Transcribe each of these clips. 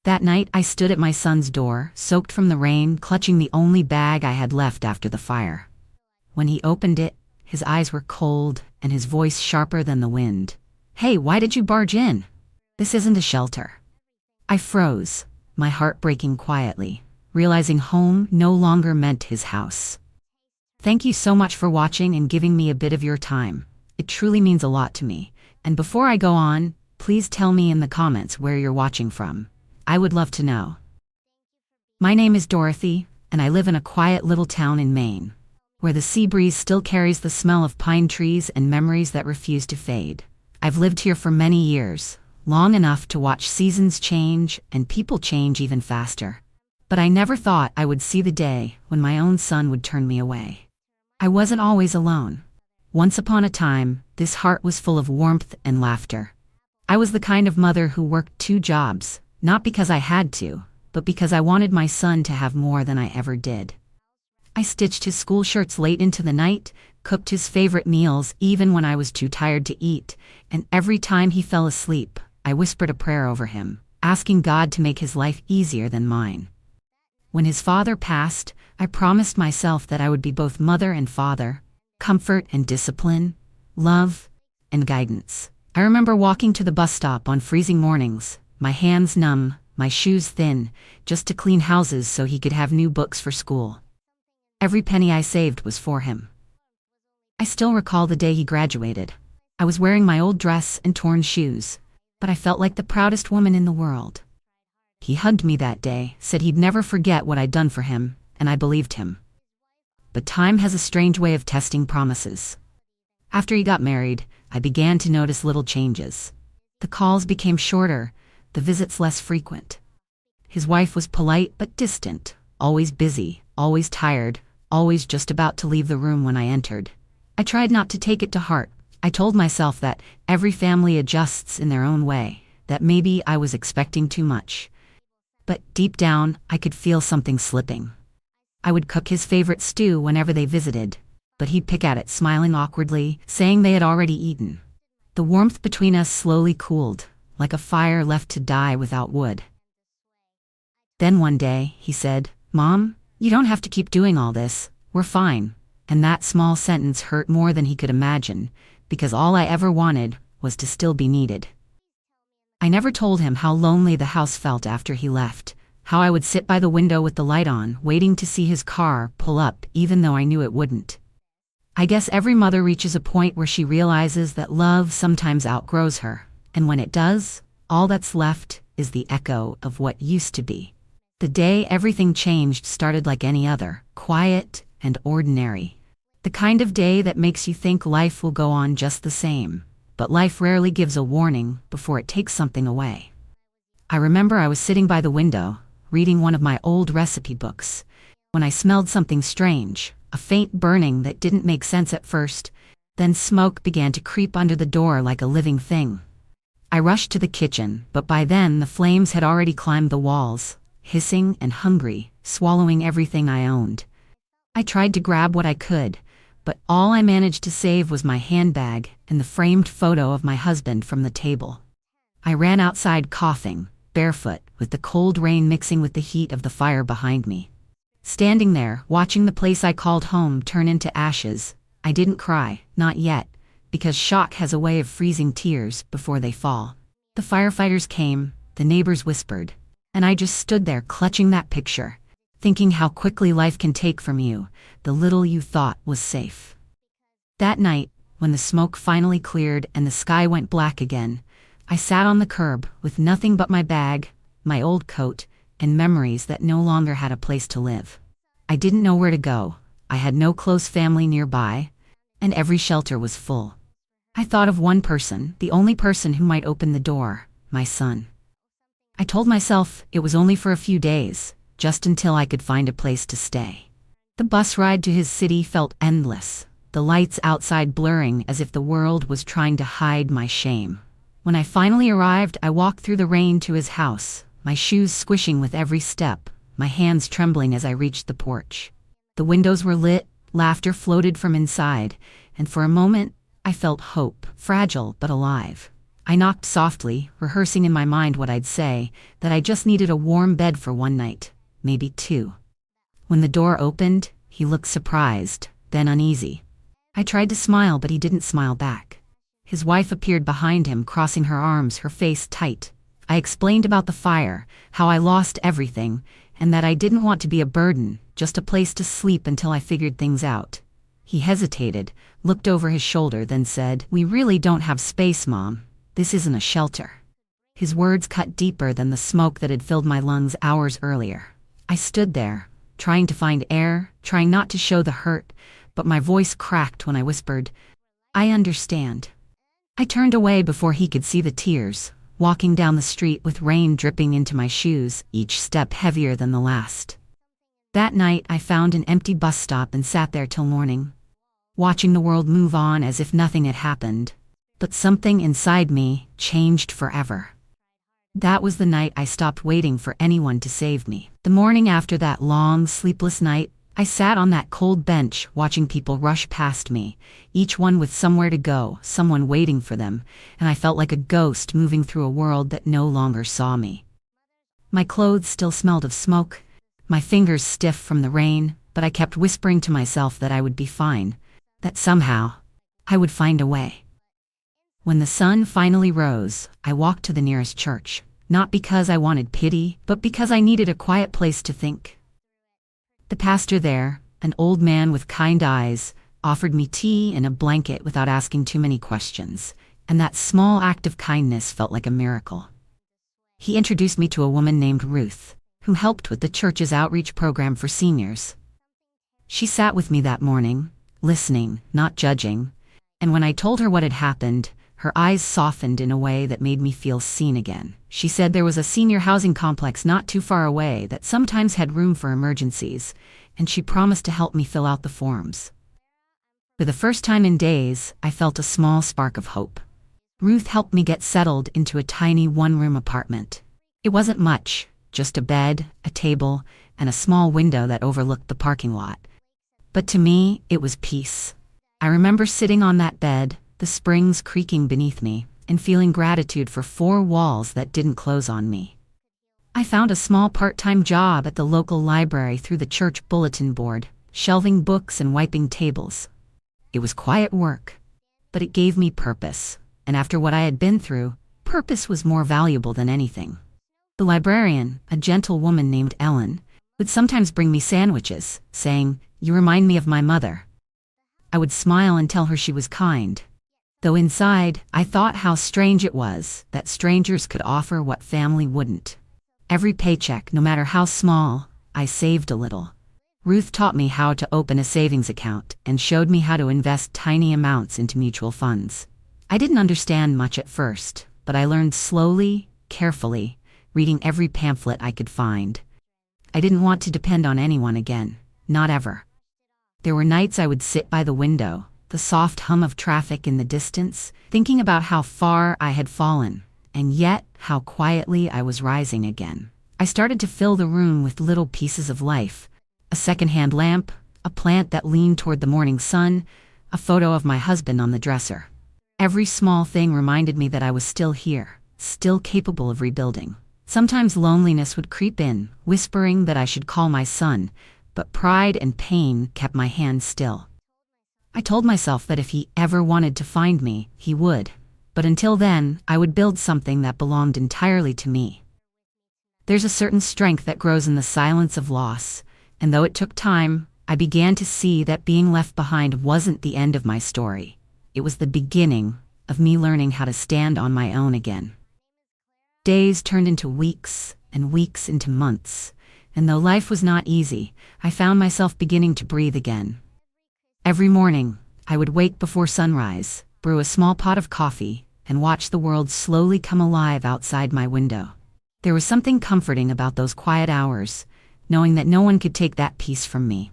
That night, I stood at my son's door, soaked from the rain, clutching the only bag I had left after the fire. When he opened it, his eyes were cold and his voice sharper than the wind. "Hey, why did you barge in? This isn't a shelter." I froze, my heart breaking quietly, realizing home no longer meant his house. Thank you so much for watching and giving me a bit of your time. It truly means a lot to me. And before I go on, please tell me in the comments where you're watching from. I would love to know. My name is Dorothy, and I live in a quiet little town in Maine, where the sea breeze still carries the smell of pine trees and memories that refuse to fade. I've lived here for many years, long enough to watch seasons change and people change even faster. But I never thought I would see the day when my own son would turn me away. I wasn't always alone. Once upon a time, this heart was full of warmth and laughter. I was the kind of mother who worked 2 jobs, not because I had to, but because I wanted my son to have more than I ever did. I stitched his school shirts late into the night, cooked his favorite meals even when I was too tired to eat, and every time he fell asleep, I whispered a prayer over him, asking God to make his life easier than mine. When his father passed, I promised myself that I would be both mother and father, comfort and discipline, love and guidance. I remember walking to the bus stop on freezing mornings, my hands numb, my shoes thin, just to clean houses so he could have new books for school. Every penny I saved was for him. I still recall the day he graduated. I was wearing my old dress and torn shoes, but I felt like the proudest woman in the world. He hugged me that day, said he'd never forget what I'd done for him, and I believed him. But time has a strange way of testing promises. After he got married, I began to notice little changes. The calls became shorter, the visits less frequent. His wife was polite but distant, always busy, always tired, always just about to leave the room when I entered. I tried not to take it to heart. I told myself that every family adjusts in their own way, that maybe I was expecting too much. But deep down, I could feel something slipping. I would cook his favorite stew whenever they visited, but he'd pick at it, smiling awkwardly, saying they had already eaten. The warmth between us slowly cooled, like a fire left to die without wood. Then one day, he said, "Mom, you don't have to keep doing all this, we're fine." And that small sentence hurt more than he could imagine, because all I ever wanted was to still be needed. I never told him how lonely the house felt after he left, how I would sit by the window with the light on, waiting to see his car pull up even though I knew it wouldn't. I guess every mother reaches a point where she realizes that love sometimes outgrows her, and when it does, all that's left is the echo of what used to be. The day everything changed started like any other, quiet and ordinary. The kind of day that makes you think life will go on just the same, but life rarely gives a warning before it takes something away. I remember I was sitting by the window, reading one of my old recipe books, when I smelled something strange, a faint burning that didn't make sense at first, then smoke began to creep under the door like a living thing. I rushed to the kitchen, but by then the flames had already climbed the walls, hissing and hungry, swallowing everything I owned. I tried to grab what I could, but all I managed to save was my handbag and the framed photo of my husband from the table. I ran outside coughing, barefoot, with the cold rain mixing with the heat of the fire behind me. Standing there, watching the place I called home turn into ashes, I didn't cry, not yet, because shock has a way of freezing tears before they fall. The firefighters came, the neighbors whispered, and I just stood there clutching that picture, thinking how quickly life can take from you the little you thought was safe. That night, when the smoke finally cleared and the sky went black again, I sat on the curb with nothing but my bag, my old coat, and memories that no longer had a place to live. I didn't know where to go, I had no close family nearby, and every shelter was full. I thought of one person, the only person who might open the door, my son. I told myself it was only for a few days, just until I could find a place to stay. The bus ride to his city felt endless, the lights outside blurring as if the world was trying to hide my shame. When I finally arrived, I walked through the rain to his house, my shoes squishing with every step, my hands trembling as I reached the porch. The windows were lit, laughter floated from inside, and for a moment, I felt hope, fragile but alive. I knocked softly, rehearsing in my mind what I'd say, that I just needed a warm bed for one night, maybe two. When the door opened, he looked surprised, then uneasy. I tried to smile, but he didn't smile back. His wife appeared behind him, crossing her arms, her face tight. I explained about the fire, how I lost everything, and that I didn't want to be a burden, just a place to sleep until I figured things out. He hesitated, looked over his shoulder, then said, "We really don't have space, Mom. This isn't a shelter." His words cut deeper than the smoke that had filled my lungs hours earlier. I stood there, trying to find air, trying not to show the hurt, but my voice cracked when I whispered, "I understand." I turned away before he could see the tears, walking down the street with rain dripping into my shoes, each step heavier than the last. That night I found an empty bus stop and sat there till morning, watching the world move on as if nothing had happened. But something inside me changed forever. That was the night I stopped waiting for anyone to save me. The morning after that long, sleepless night, I sat on that cold bench watching people rush past me, each one with somewhere to go, someone waiting for them, and I felt like a ghost moving through a world that no longer saw me. My clothes still smelled of smoke, my fingers stiff from the rain, but I kept whispering to myself that I would be fine, that somehow I would find a way. When the sun finally rose, I walked to the nearest church, not because I wanted pity, but because I needed a quiet place to think. The pastor there, an old man with kind eyes, offered me tea and a blanket without asking too many questions, and that small act of kindness felt like a miracle. He introduced me to a woman named Ruth, who helped with the church's outreach program for seniors. She sat with me that morning, listening, not judging, and when I told her what had happened, her eyes softened in a way that made me feel seen again. She said there was a senior housing complex not too far away that sometimes had room for emergencies, and she promised to help me fill out the forms. For the first time in days, I felt a small spark of hope. Ruth helped me get settled into a tiny one-room apartment. It wasn't much, just a bed, a table, and a small window that overlooked the parking lot. But to me, it was peace. I remember sitting on that bed, the springs creaking beneath me, and feeling gratitude for four walls that didn't close on me. I found a small part-time job at the local library through the church bulletin board, shelving books and wiping tables. It was quiet work, but it gave me purpose, and after what I had been through, purpose was more valuable than anything. The librarian, a gentle woman named Ellen, would sometimes bring me sandwiches, saying, "You remind me of my mother." I would smile and tell her she was kind, though inside, I thought how strange it was that strangers could offer what family wouldn't. Every paycheck, no matter how small, I saved a little. Ruth taught me how to open a savings account and showed me how to invest tiny amounts into mutual funds. I didn't understand much at first, but I learned slowly, carefully, reading every pamphlet I could find. I didn't want to depend on anyone again, not ever. There were nights I would sit by the window, the soft hum of traffic in the distance, thinking about how far I had fallen, and yet how quietly I was rising again. I started to fill the room with little pieces of life: a secondhand lamp, a plant that leaned toward the morning sun, a photo of my husband on the dresser. Every small thing reminded me that I was still here, still capable of rebuilding. Sometimes loneliness would creep in, whispering that I should call my son, but pride and pain kept my hand still. I told myself that if he ever wanted to find me, he would. But until then, I would build something that belonged entirely to me. There's a certain strength that grows in the silence of loss, and though it took time, I began to see that being left behind wasn't the end of my story. It was the beginning of me learning how to stand on my own again. Days turned into weeks, and weeks into months, and though life was not easy, I found myself beginning to breathe again. Every morning, I would wake before sunrise, brew a small pot of coffee, and watch the world slowly come alive outside my window. There was something comforting about those quiet hours, knowing that no one could take that peace from me.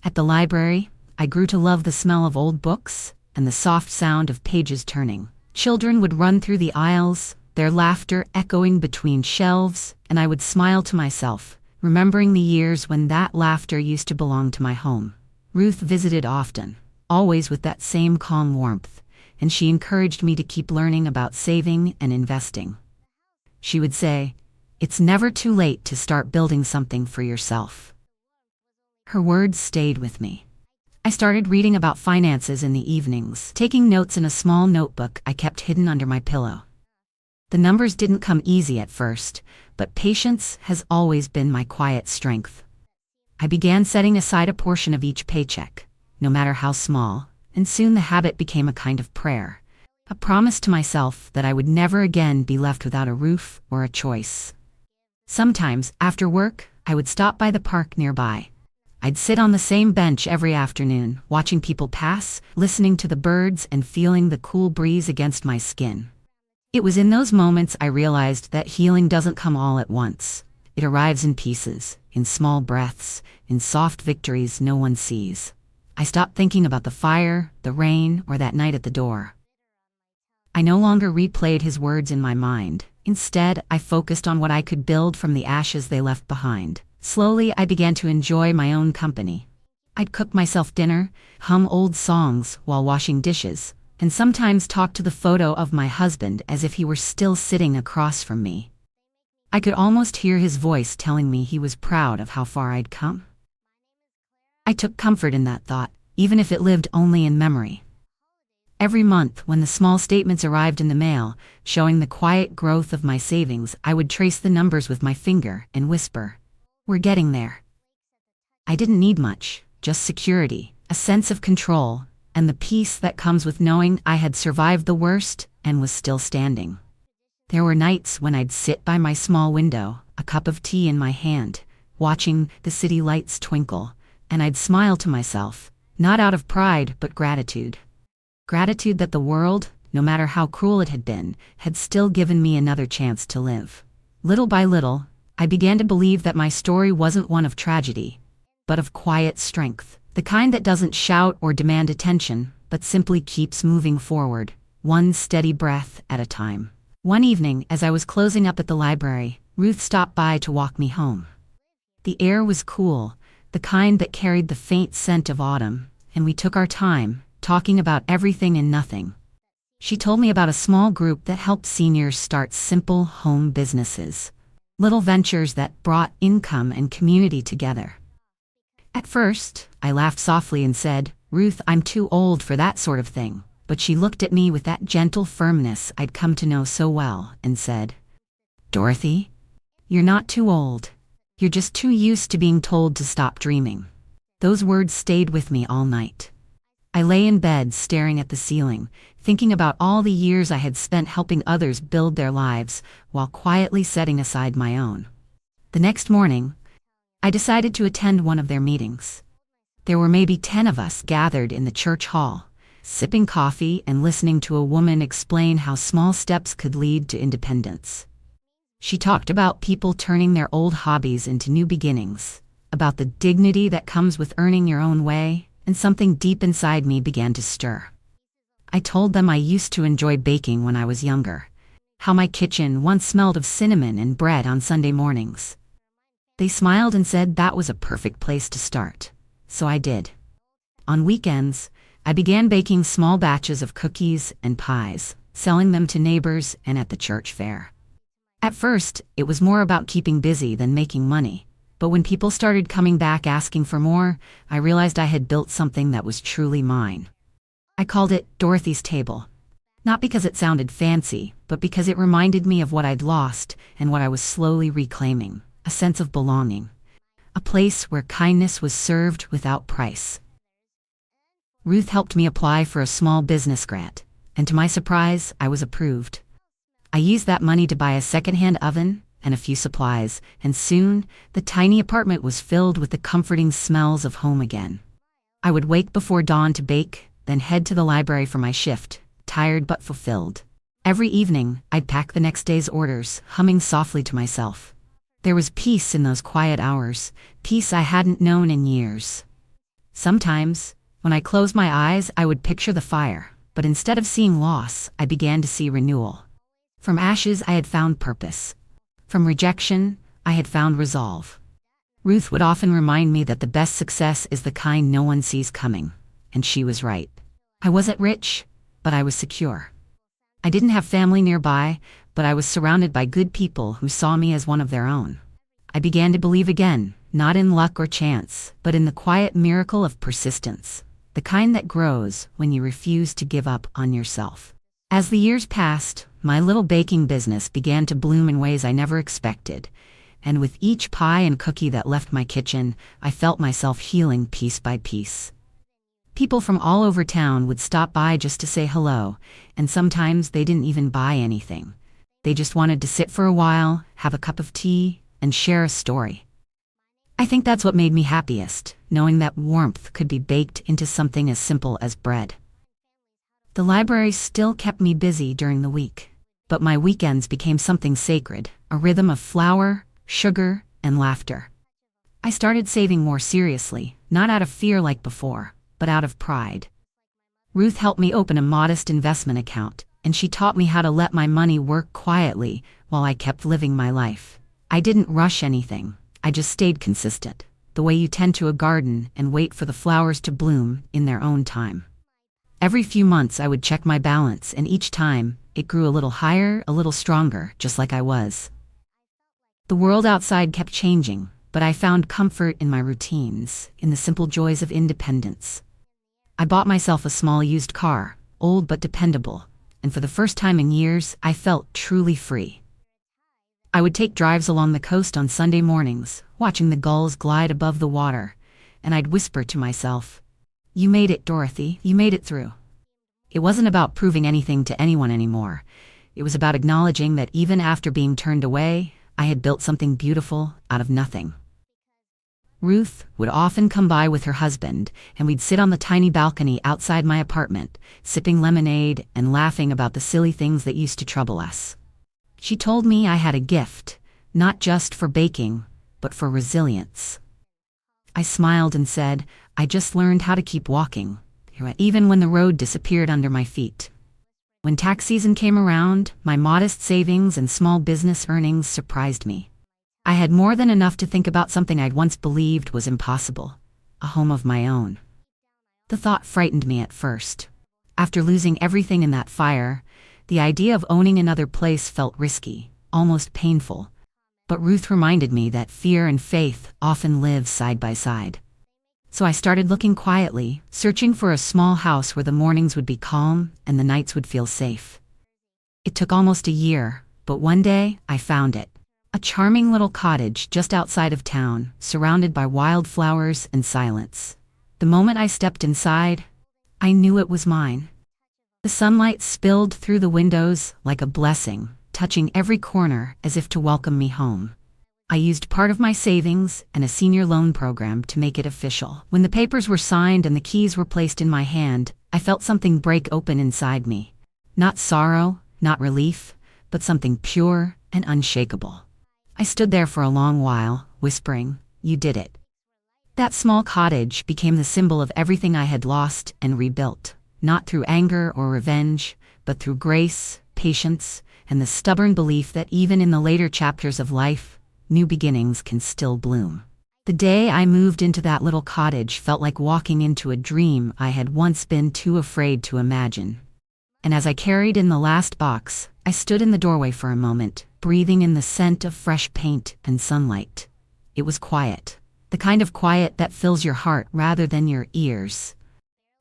At the library, I grew to love the smell of old books and the soft sound of pages turning. Children would run through the aisles, their laughter echoing between shelves, and I would smile to myself, remembering the years when that laughter used to belong to my home. Ruth visited often, always with that same calm warmth, and she encouraged me to keep learning about saving and investing. She would say, "It's never too late to start building something for yourself." Her words stayed with me. I started reading about finances in the evenings, taking notes in a small notebook I kept hidden under my pillow. The numbers didn't come easy at first, but patience has always been my quiet strength. I began setting aside a portion of each paycheck, no matter how small, and soon the habit became a kind of prayer, a promise to myself that I would never again be left without a roof or a choice. Sometimes, after work, I would stop by the park nearby. I'd sit on the same bench every afternoon, watching people pass, listening to the birds and feeling the cool breeze against my skin. It was in those moments I realized that healing doesn't come all at once. It arrives in pieces, in small breaths, in soft victories no one sees. I stopped thinking about the fire, the rain, or that night at the door. I no longer replayed his words in my mind. Instead, I focused on what I could build from the ashes they left behind. Slowly, I began to enjoy my own company. I'd cook myself dinner, hum old songs while washing dishes, and sometimes talk to the photo of my husband as if he were still sitting across from me. I could almost hear his voice telling me he was proud of how far I'd come. I took comfort in that thought, even if it lived only in memory. Every month, when the small statements arrived in the mail, showing the quiet growth of my savings, I would trace the numbers with my finger and whisper, "We're getting there." I didn't need much, just security, a sense of control, and the peace that comes with knowing I had survived the worst and was still standing. There were nights when I'd sit by my small window, a cup of tea in my hand, watching the city lights twinkle, and I'd smile to myself, not out of pride but gratitude. Gratitude that the world, no matter how cruel it had been, had still given me another chance to live. Little by little, I began to believe that my story wasn't one of tragedy, but of quiet strength, the kind that doesn't shout or demand attention, but simply keeps moving forward, one steady breath at a time. One evening, as I was closing up at the library, Ruth stopped by to walk me home. The air was cool, the kind that carried the faint scent of autumn, and we took our time, talking about everything and nothing. She told me about a small group that helped seniors start simple home businesses, little ventures that brought income and community together. At first, I laughed softly and said, "Ruth, I'm too old for that sort of thing." But she looked at me with that gentle firmness I'd come to know so well and said, "Dorothy, you're not too old. You're just too used to being told to stop dreaming." Those words stayed with me all night. I lay in bed staring at the ceiling, thinking about all the years I had spent helping others build their lives while quietly setting aside my own. The next morning, I decided to attend one of their meetings. There were maybe 10 of us gathered in the church hall, sipping coffee and listening to a woman explain how small steps could lead to independence. She talked about people turning their old hobbies into new beginnings, about the dignity that comes with earning your own way, and something deep inside me began to stir. I told them I used to enjoy baking when I was younger, how my kitchen once smelled of cinnamon and bread on Sunday mornings. They smiled and said that was a perfect place to start, so I did. On weekends, I began baking small batches of cookies and pies, selling them to neighbors and at the church fair. At first, it was more about keeping busy than making money, but when people started coming back asking for more, I realized I had built something that was truly mine. I called it Dorothy's Table. Not because it sounded fancy, but because it reminded me of what I'd lost and what I was slowly reclaiming, a sense of belonging, a place where kindness was served without price. Ruth helped me apply for a small business grant, and to my surprise, I was approved. I used that money to buy a secondhand oven and a few supplies, and soon, the tiny apartment was filled with the comforting smells of home again. I would wake before dawn to bake, then head to the library for my shift, tired but fulfilled. Every evening, I'd pack the next day's orders, humming softly to myself. There was peace in those quiet hours, peace I hadn't known in years. Sometimes, when I closed my eyes, I would picture the fire, but instead of seeing loss, I began to see renewal. From ashes, I had found purpose. From rejection, I had found resolve. Ruth would often remind me that the best success is the kind no one sees coming, and she was right. I wasn't rich, but I was secure. I didn't have family nearby, but I was surrounded by good people who saw me as one of their own. I began to believe again, not in luck or chance, but in the quiet miracle of persistence, the kind that grows when you refuse to give up on yourself. As the years passed, my little baking business began to bloom in ways I never expected, and with each pie and cookie that left my kitchen, I felt myself healing piece by piece. People from all over town would stop by just to say hello, and sometimes they didn't even buy anything. They just wanted to sit for a while, have a cup of tea, and share a story. I think that's what made me happiest, knowing that warmth could be baked into something as simple as bread. The library still kept me busy during the week, but my weekends became something sacred, a rhythm of flour, sugar, and laughter. I started saving more seriously, not out of fear like before, but out of pride. Ruth helped me open a modest investment account, and she taught me how to let my money work quietly while I kept living my life. I didn't rush anything, I just stayed consistent, the way you tend to a garden and wait for the flowers to bloom in their own time. Every few months I would check my balance, and each time, it grew a little higher, a little stronger, just like I was. The world outside kept changing, but I found comfort in my routines, in the simple joys of independence. I bought myself a small used car, old but dependable, and for the first time in years, I felt truly free. I would take drives along the coast on Sunday mornings, watching the gulls glide above the water, and I'd whisper to myself, "You made it, Dorothy, you made it through." It wasn't about proving anything to anyone anymore. It was about acknowledging that even after being turned away, I had built something beautiful out of nothing. Ruth would often come by with her husband, and we'd sit on the tiny balcony outside my apartment, sipping lemonade and laughing about the silly things that used to trouble us. She told me I had a gift, not just for baking, but for resilience. I smiled and said, I just learned how to keep walking, even when the road disappeared under my feet. When tax season came around, my modest savings and small business earnings surprised me. I had more than enough to think about something I'd once believed was impossible, a home of my own. The thought frightened me at first. After losing everything in that fire, the idea of owning another place felt risky, almost painful. But Ruth reminded me that fear and faith often live side by side. So I started looking quietly, searching for a small house where the mornings would be calm and the nights would feel safe. It took almost a year, but one day I found it. A charming little cottage just outside of town, surrounded by wildflowers and silence. The moment I stepped inside, I knew it was mine. The sunlight spilled through the windows like a blessing, touching every corner as if to welcome me home. I used part of my savings and a senior loan program to make it official. When the papers were signed and the keys were placed in my hand, I felt something break open inside me. Not sorrow, not relief, but something pure and unshakable. I stood there for a long while, whispering, "You did it." That small cottage became the symbol of everything I had lost and rebuilt, not through anger or revenge, but through grace, patience, and the stubborn belief that even in the later chapters of life, new beginnings can still bloom. The day I moved into that little cottage felt like walking into a dream I had once been too afraid to imagine. And as I carried in the last box, I stood in the doorway for a moment, breathing in the scent of fresh paint and sunlight. It was quiet, the kind of quiet that fills your heart rather than your ears.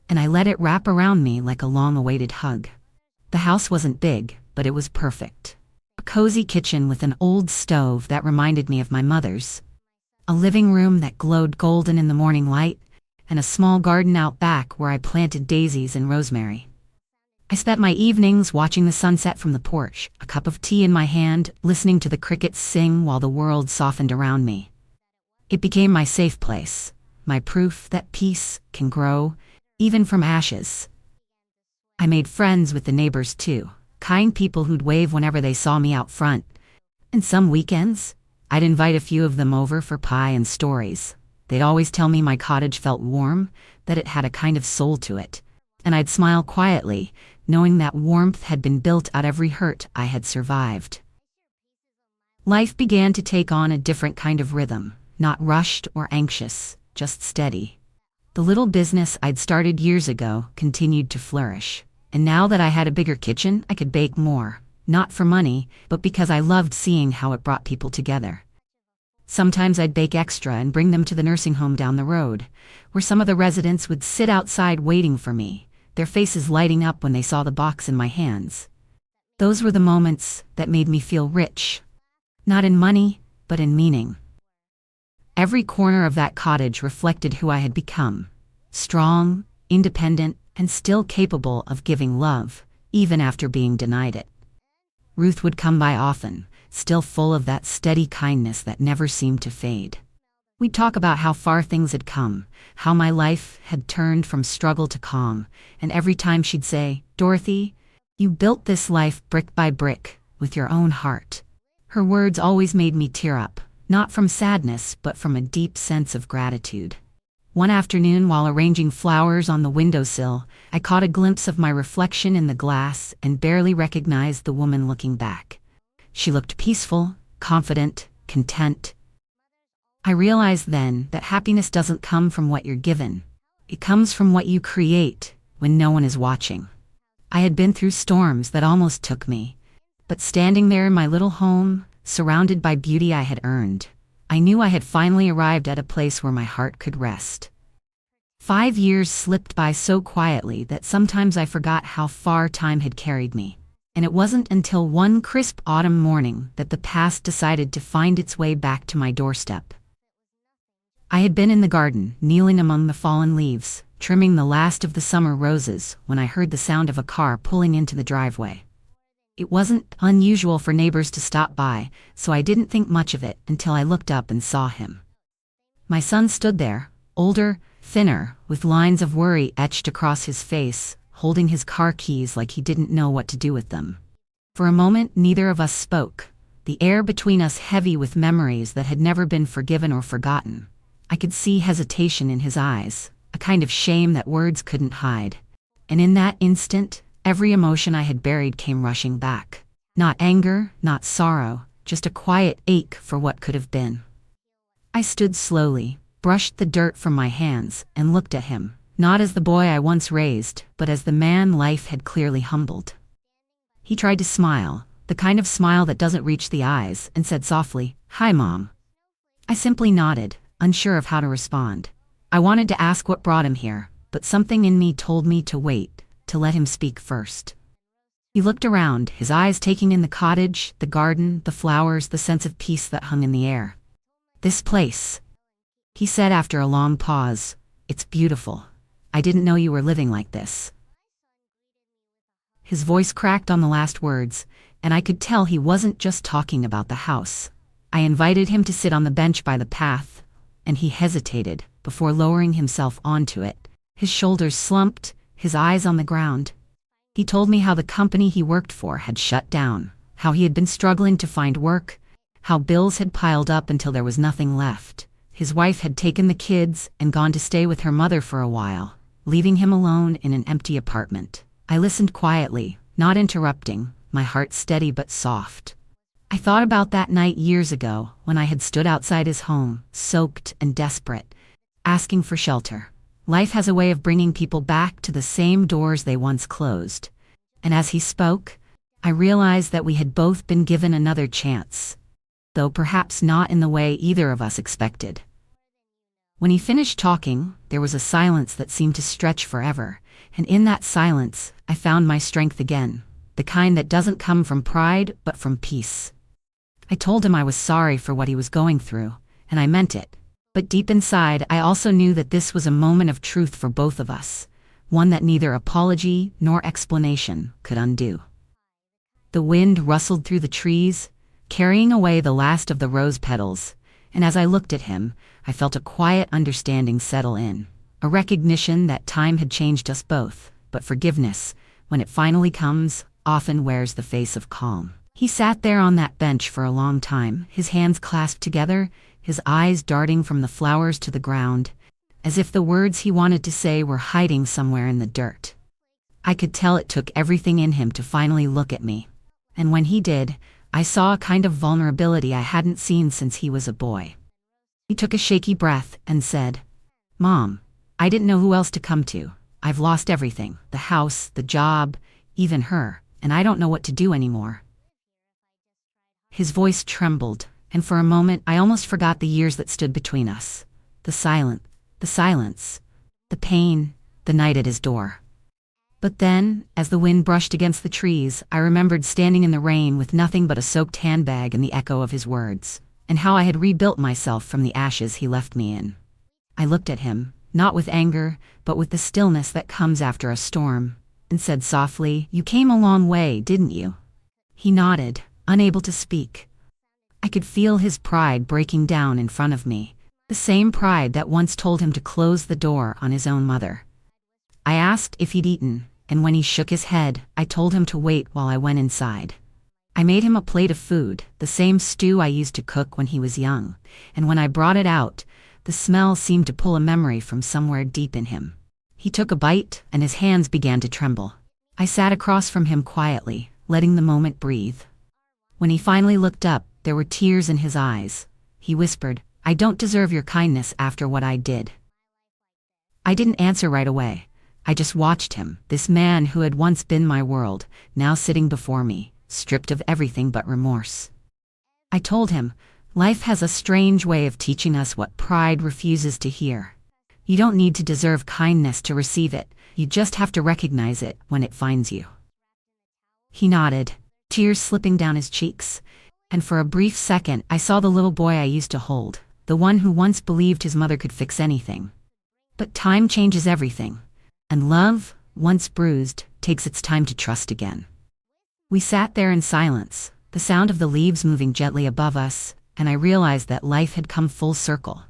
And I let it wrap around me like a long-awaited hug. The house wasn't big, but it was perfect. A cozy kitchen with an old stove that reminded me of my mother's, a living room that glowed golden in the morning light, and a small garden out back where I planted daisies and rosemary. I spent my evenings watching the sunset from the porch, a cup of tea in my hand, listening to the crickets sing while the world softened around me. It became my safe place, my proof that peace can grow, even from ashes. I made friends with the neighbors too, kind people who'd wave whenever they saw me out front. And some weekends, I'd invite a few of them over for pie and stories. They'd always tell me my cottage felt warm, that it had a kind of soul to it. And I'd smile quietly, knowing that warmth had been built out of every hurt I had survived. Life began to take on a different kind of rhythm, not rushed or anxious, just steady. The little business I'd started years ago continued to flourish, And now that I had a bigger kitchen, I could bake more, not for money, but because I loved seeing how it brought people together. Sometimes I'd bake extra and bring them to the nursing home down the road, where some of the residents would sit outside waiting for me, their faces lighting up when they saw the box in my hands. Those were the moments that made me feel rich. Not in money, but in meaning. Every corner of that cottage reflected who I had become. Strong, independent, and still capable of giving love, even after being denied it. Ruth would come by often, still full of that steady kindness that never seemed to fade. We'd talk about how far things had come, how my life had turned from struggle to calm, and every time she'd say, "Dorothy, you built this life brick by brick, with your own heart." Her words always made me tear up, not from sadness but from a deep sense of gratitude. One afternoon, while arranging flowers on the windowsill, I caught a glimpse of my reflection in the glass and barely recognized the woman looking back. She looked peaceful, confident, content. I realized then that happiness doesn't come from what you're given. It comes from what you create when no one is watching. I had been through storms that almost took me, but standing there in my little home, surrounded by beauty I had earned, I knew I had finally arrived at a place where my heart could rest. 5 years slipped by so quietly that sometimes I forgot how far time had carried me. And it wasn't until one crisp autumn morning that the past decided to find its way back to my doorstep. I had been in the garden, kneeling among the fallen leaves, trimming the last of the summer roses, when I heard the sound of a car pulling into the driveway. It wasn't unusual for neighbors to stop by, so I didn't think much of it until I looked up and saw him. My son stood there, older, thinner, with lines of worry etched across his face, holding his car keys like he didn't know what to do with them. For a moment, neither of us spoke, the air between us heavy with memories that had never been forgiven or forgotten. I could see hesitation in his eyes, a kind of shame that words couldn't hide. And in that instant, every emotion I had buried came rushing back. Not anger, not sorrow, just a quiet ache for what could have been. I stood slowly, brushed the dirt from my hands, and looked at him, not as the boy I once raised, but as the man life had clearly humbled. He tried to smile, the kind of smile that doesn't reach the eyes, and said softly, "Hi, Mom." I simply nodded, unsure of how to respond. I wanted to ask what brought him here, but something in me told me to wait, to let him speak first. He looked around, his eyes taking in the cottage, the garden, the flowers, the sense of peace that hung in the air. "This place," he said after a long pause, "it's beautiful. I didn't know you were living like this." His voice cracked on the last words, and I could tell he wasn't just talking about the house. I invited him to sit on the bench by the path, and he hesitated before lowering himself onto it, his shoulders slumped, his eyes on the ground. He told me how the company he worked for had shut down, how he had been struggling to find work, how bills had piled up until there was nothing left. His wife had taken the kids and gone to stay with her mother for a while, leaving him alone in an empty apartment. I listened quietly, not interrupting, my heart steady but soft. I thought about that night years ago when I had stood outside his home, soaked and desperate, asking for shelter. Life has a way of bringing people back to the same doors they once closed. And as he spoke, I realized that we had both been given another chance, though perhaps not in the way either of us expected. When he finished talking, there was a silence that seemed to stretch forever, and in that silence, I found my strength again, the kind that doesn't come from pride but from peace. I told him I was sorry for what he was going through, and I meant it. But deep inside, I also knew that this was a moment of truth for both of us, one that neither apology nor explanation could undo. The wind rustled through the trees, carrying away the last of the rose petals, and as I looked at him, I felt a quiet understanding settle in, a recognition that time had changed us both, but forgiveness, when it finally comes, often wears the face of calm. He sat there on that bench for a long time, his hands clasped together, his eyes darting from the flowers to the ground, as if the words he wanted to say were hiding somewhere in the dirt. I could tell it took everything in him to finally look at me. And when he did, I saw a kind of vulnerability I hadn't seen since he was a boy. He took a shaky breath and said, "Mom, I didn't know who else to come to. I've lost everything, the house, the job, even her, and I don't know what to do anymore." His voice trembled, and for a moment I almost forgot the years that stood between us. The silence, the pain, the night at his door. But then, as the wind brushed against the trees, I remembered standing in the rain with nothing but a soaked handbag and the echo of his words, and how I had rebuilt myself from the ashes he left me in. I looked at him, not with anger, but with the stillness that comes after a storm, and said softly, "You came a long way, didn't you?" He nodded, unable to speak. I could feel his pride breaking down in front of me, the same pride that once told him to close the door on his own mother. I asked if he'd eaten, and when he shook his head, I told him to wait while I went inside. I made him a plate of food, the same stew I used to cook when he was young, and when I brought it out, the smell seemed to pull a memory from somewhere deep in him. He took a bite, and his hands began to tremble. I sat across from him quietly, letting the moment breathe. When he finally looked up, there were tears in his eyes. He whispered, "I don't deserve your kindness after what I did." I didn't answer right away. I just watched him, this man who had once been my world, now sitting before me, stripped of everything but remorse. I told him, "Life has a strange way of teaching us what pride refuses to hear. You don't need to deserve kindness to receive it, you just have to recognize it when it finds you." He nodded, tears slipping down his cheeks, and for a brief second I saw the little boy I used to hold, the one who once believed his mother could fix anything. But time changes everything, and love, once bruised, takes its time to trust again. We sat there in silence, the sound of the leaves moving gently above us, and I realized that life had come full circle.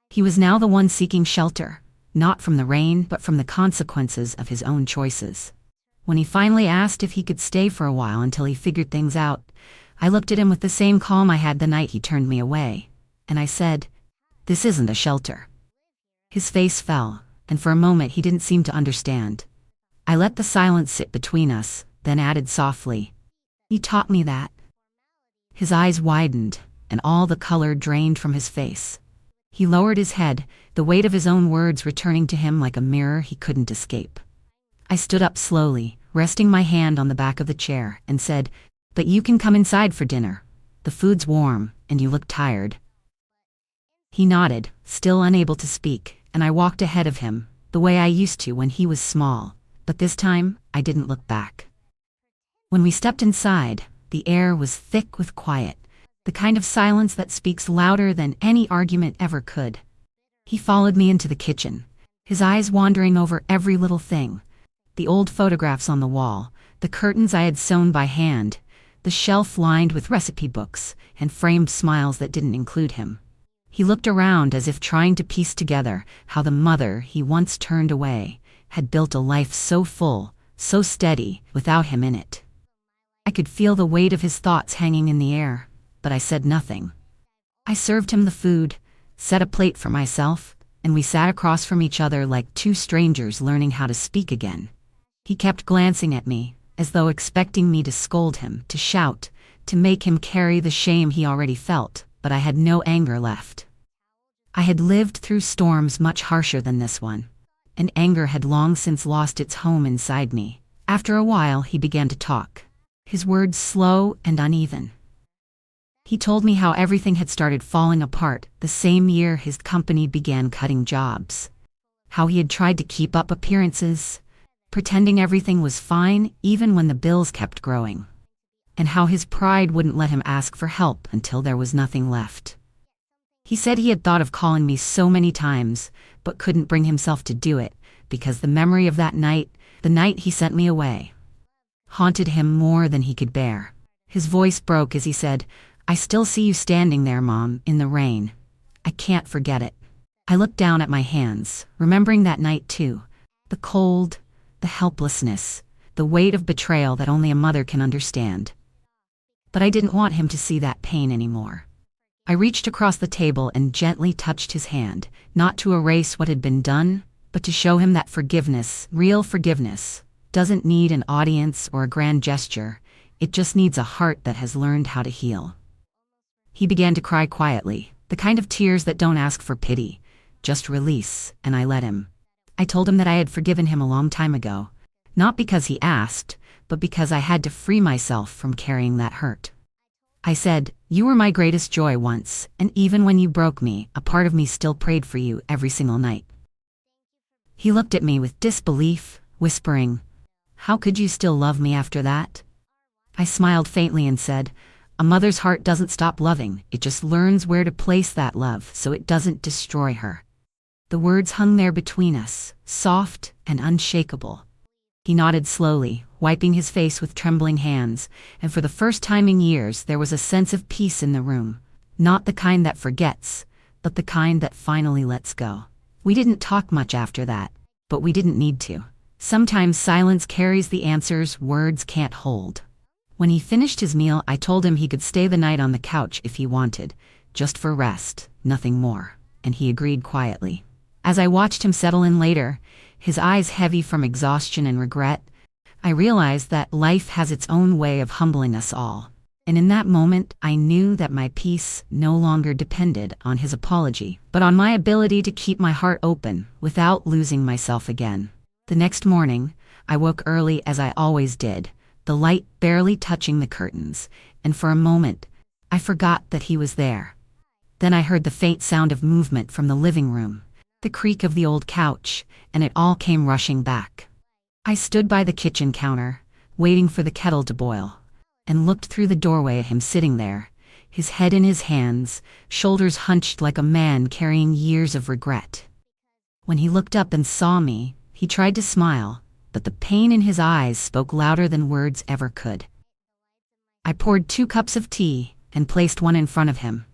He was now the one seeking shelter, not from the rain but from the consequences of his own choices. When he finally asked if he could stay for a while until he figured things out, I looked at him with the same calm I had the night he turned me away, and I said, "This isn't a shelter." His face fell, and for a moment he didn't seem to understand. I let the silence sit between us, then added softly, "You taught me that." His eyes widened, and all the color drained from his face. He lowered his head, the weight of his own words returning to him like a mirror he couldn't escape. I stood up slowly, resting my hand on the back of the chair, and said, "But you can come inside for dinner. The food's warm, and you look tired." He nodded, still unable to speak, and I walked ahead of him, the way I used to when he was small, but this time I didn't look back. When we stepped inside, the air was thick with quiet, the kind of silence that speaks louder than any argument ever could. He followed me into the kitchen, his eyes wandering over every little thing, the old photographs on the wall, the curtains I had sewn by hand, the shelf lined with recipe books, and framed smiles that didn't include him. He looked around as if trying to piece together how the mother he once turned away had built a life so full, so steady, without him in it. I could feel the weight of his thoughts hanging in the air, but I said nothing. I served him the food, set a plate for myself, and we sat across from each other like two strangers learning how to speak again. He kept glancing at me, as though expecting me to scold him, to shout, to make him carry the shame he already felt, but I had no anger left. I had lived through storms much harsher than this one, and anger had long since lost its home inside me. After a while he began to talk, his words slow and uneven. He told me how everything had started falling apart the same year his company began cutting jobs, how he had tried to keep up appearances, pretending everything was fine even when the bills kept growing, and how his pride wouldn't let him ask for help until there was nothing left. He said he had thought of calling me so many times, but couldn't bring himself to do it because the memory of that night, the night he sent me away, haunted him more than he could bear. His voice broke as he said, "I still see you standing there, Mom, in the rain. I can't forget it." I looked down at my hands, remembering that night too, the cold, the helplessness, the weight of betrayal that only a mother can understand. But I didn't want him to see that pain anymore. I reached across the table and gently touched his hand, not to erase what had been done, but to show him that forgiveness, real forgiveness, doesn't need an audience or a grand gesture. It just needs a heart that has learned how to heal. He began to cry quietly, the kind of tears that don't ask for pity, just release, and I let him. I told him that I had forgiven him a long time ago, not because he asked, but because I had to free myself from carrying that hurt. I said, "You were my greatest joy once, and even when you broke me, a part of me still prayed for you every single night." He looked at me with disbelief, whispering, "How could you still love me after that?" I smiled faintly and said, "A mother's heart doesn't stop loving, it just learns where to place that love so it doesn't destroy her." The words hung there between us, soft and unshakable. He nodded slowly, wiping his face with trembling hands, and for the first time in years there was a sense of peace in the room. Not the kind that forgets, but the kind that finally lets go. We didn't talk much after that, but we didn't need to. Sometimes silence carries the answers words can't hold. When he finished his meal, I told him he could stay the night on the couch if he wanted, just for rest, nothing more, and he agreed quietly. As I watched him settle in later, his eyes heavy from exhaustion and regret, I realized that life has its own way of humbling us all. And in that moment, I knew that my peace no longer depended on his apology, but on my ability to keep my heart open without losing myself again. The next morning, I woke early as I always did, the light barely touching the curtains, and for a moment, I forgot that he was there. Then I heard the faint sound of movement from the living room, the creak of the old couch, and it all came rushing back. I stood by the kitchen counter, waiting for the kettle to boil, and looked through the doorway at him sitting there, his head in his hands, shoulders hunched like a man carrying years of regret. When he looked up and saw me, he tried to smile, but the pain in his eyes spoke louder than words ever could. I poured 2 cups of tea and placed one in front of him,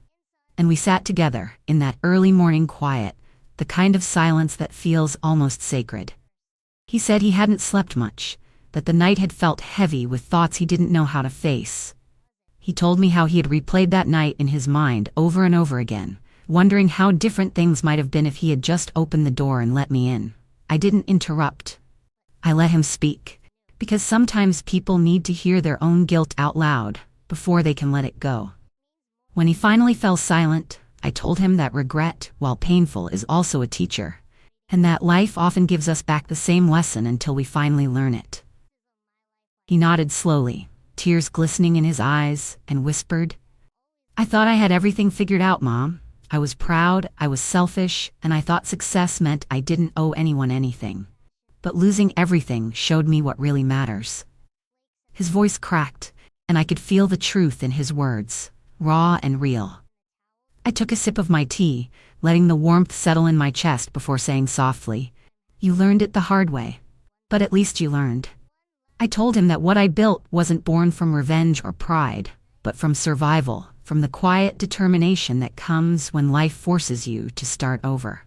and we sat together in that early morning quiet, the kind of silence that feels almost sacred. He said he hadn't slept much, that the night had felt heavy with thoughts he didn't know how to face. He told me how he had replayed that night in his mind over and over again, wondering how different things might have been if he had just opened the door and let me in. I didn't interrupt. I let him speak, because sometimes people need to hear their own guilt out loud before they can let it go. When he finally fell silent, I told him that regret, while painful, is also a teacher, and that life often gives us back the same lesson until we finally learn it. He nodded slowly, tears glistening in his eyes, and whispered, "I thought I had everything figured out, Mom. I was proud, I was selfish, and I thought success meant I didn't owe anyone anything. But losing everything showed me what really matters." His voice cracked, and I could feel the truth in his words, raw and real. I took a sip of my tea, letting the warmth settle in my chest before saying softly, "You learned it the hard way. But at least you learned." I told him that what I built wasn't born from revenge or pride, but from survival, from the quiet determination that comes when life forces you to start over.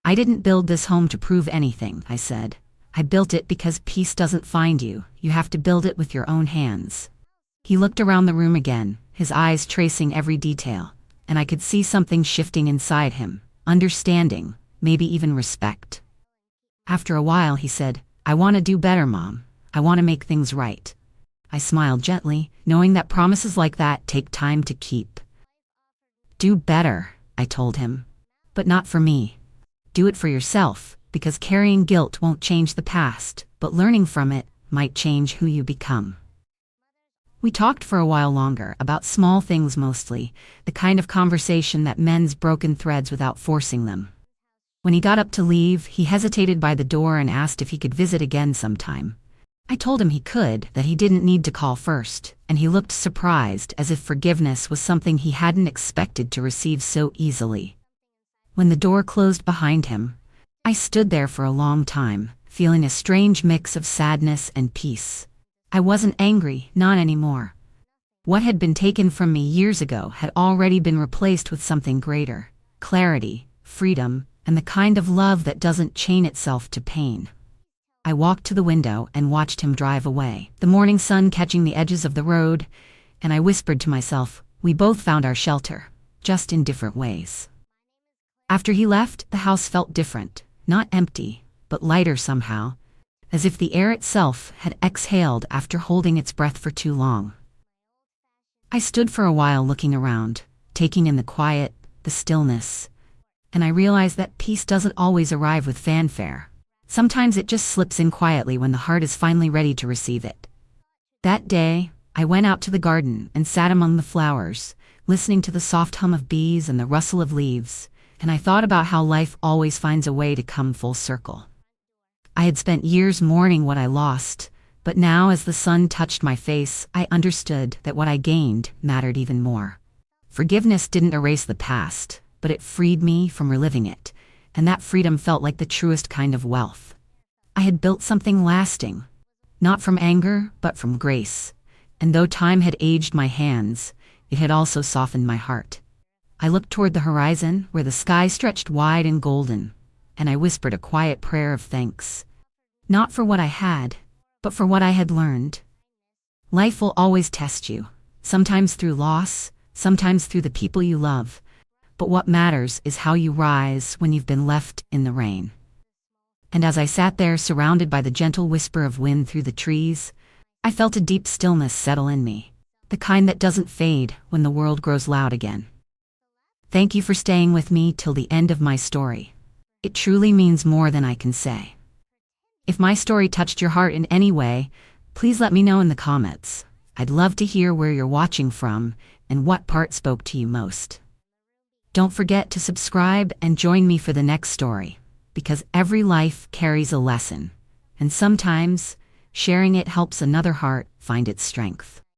"I didn't build this home to prove anything," I said. "I built it because peace doesn't find you, you have to build it with your own hands." He looked around the room again, his eyes tracing every detail, and I could see something shifting inside him, understanding, maybe even respect. After a while he said, "I want to do better, Mom. I want to make things right." I smiled gently, knowing that promises like that take time to keep. "Do better," I told him. "But not for me. Do it for yourself, because carrying guilt won't change the past, but learning from it might change who you become." We talked for a while longer, about small things mostly, the kind of conversation that mends broken threads without forcing them. When he got up to leave, he hesitated by the door and asked if he could visit again sometime. I told him he could, that he didn't need to call first, and he looked surprised, as if forgiveness was something he hadn't expected to receive so easily. When the door closed behind him, I stood there for a long time, feeling a strange mix of sadness and peace. I wasn't angry, not anymore. What had been taken from me years ago had already been replaced with something greater: clarity, freedom, and the kind of love that doesn't chain itself to pain. I walked to the window and watched him drive away, the morning sun catching the edges of the road, and I whispered to myself, we both found our shelter, just in different ways. After he left, the house felt different, not empty, but lighter somehow, as if the air itself had exhaled after holding its breath for too long. I stood for a while looking around, taking in the quiet, the stillness, And I realized that peace doesn't always arrive with fanfare. Sometimes it just slips in quietly when the heart is finally ready to receive it. That day, I went out to the garden and sat among the flowers, listening to the soft hum of bees and the rustle of leaves, and I thought about how life always finds a way to come full circle. I had spent years mourning what I lost, but now as the sun touched my face, I understood that what I gained mattered even more. Forgiveness didn't erase the past, but it freed me from reliving it, and that freedom felt like the truest kind of wealth. I had built something lasting, not from anger, but from grace, and though time had aged my hands, it had also softened my heart. I looked toward the horizon, where the sky stretched wide and golden, and I whispered a quiet prayer of thanks. Not for what I had, but for what I had learned. Life will always test you, sometimes through loss, sometimes through the people you love, but what matters is how you rise when you've been left in the rain. And as I sat there surrounded by the gentle whisper of wind through the trees, I felt a deep stillness settle in me, the kind that doesn't fade when the world grows loud again. Thank you for staying with me till the end of my story. It truly means more than I can say. If my story touched your heart in any way, please let me know in the comments. I'd love to hear where you're watching from and what part spoke to you most. Don't forget to subscribe and join me for the next story, because every life carries a lesson, and sometimes sharing it helps another heart find its strength.